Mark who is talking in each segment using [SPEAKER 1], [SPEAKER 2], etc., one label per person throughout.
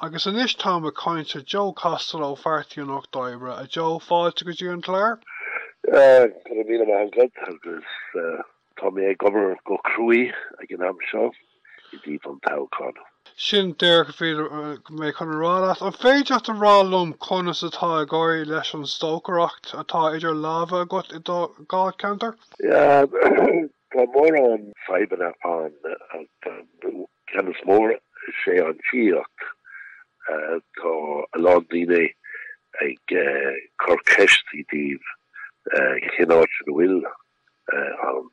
[SPEAKER 1] Agus an isis tá a cointe Joe Costello Pháirtí an Lucht Oibre a Joe fáilte go dtí an Lár?
[SPEAKER 2] Mí agad agus tá mé gobar go cruí ag an am seo I dtí an toghchán.
[SPEAKER 1] Sin déir go féidir mé chun rálaat an féideach an rálum conas atá a gáirí leis an stócareacht atá idir lábha agat I ndáilcheantar?
[SPEAKER 2] Tá mór an feibena an ceannas mór sé an tíocht tá a lá daoine ag chur ceistí díobh chinnáid an bhfuil an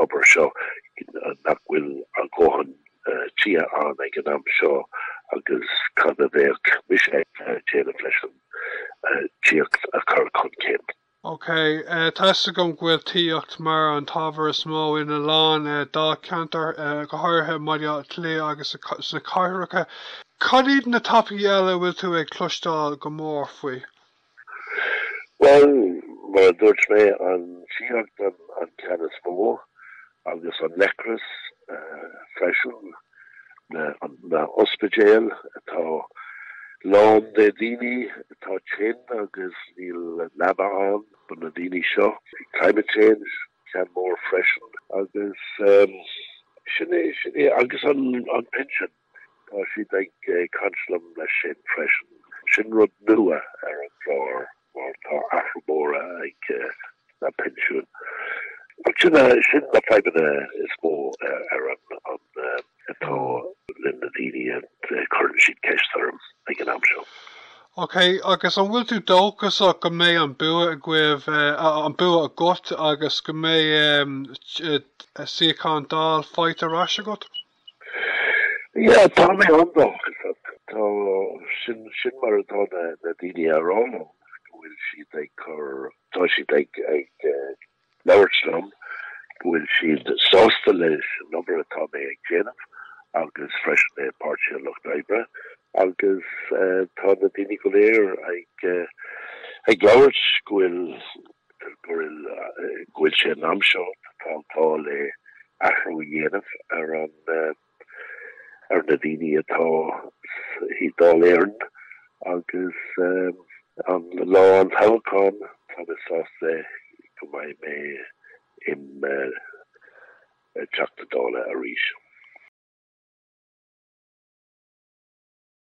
[SPEAKER 2] obair seo nach bhfuil an cóhan tí an ag an am seo agus cad a bheith mis téanamh leis an tíocht a chur chun cén.
[SPEAKER 1] Ok, Tás gom ghfuil tíocht mar an tábhar is mó ina lán ndáilcheantar go háirithe Bhaile Átha Cliath agus sa cáithreacha. Cad iad na tapaí eile bhfuil tú ag cloisteáil go mór faoi?
[SPEAKER 2] Well, mar dúirt mé an tíocht an ceannas mó agus an lecras freisin na ospidéal atá lán de daoine atá chin agus níl labba an bun na daoine seo climate change cean mór freisin agus sinné agus an pension tá siad ag canslam leis sin freisin sin rud nua ar an glár mar tá afrabóra ag na pensiún. Sin na feibena is mó ar an atá linda daoine an chuann siad ceistarm ag an am seo.
[SPEAKER 1] Ok, agus an bhfuil tú dóchas go mé an bua a gcuibh an bua a got agus go mé siacán dáil fáit arás a got?
[SPEAKER 2] Ja, tá mé an dóchas tá sin mar atá na daoine arán bhfuil siad ag chur tá siad ag leabharslam bhfuil siad sásta leis number atá mé ag déanamh agus freisin Pháirtí Lucht Oibre agus tá na daoine go léir ag leabhart ghuiil sé an am seo tá le athrú dhéanamh ar na daoine atá hí dá léirn agus an lá an toghchán tá is sásta go mbeidh mé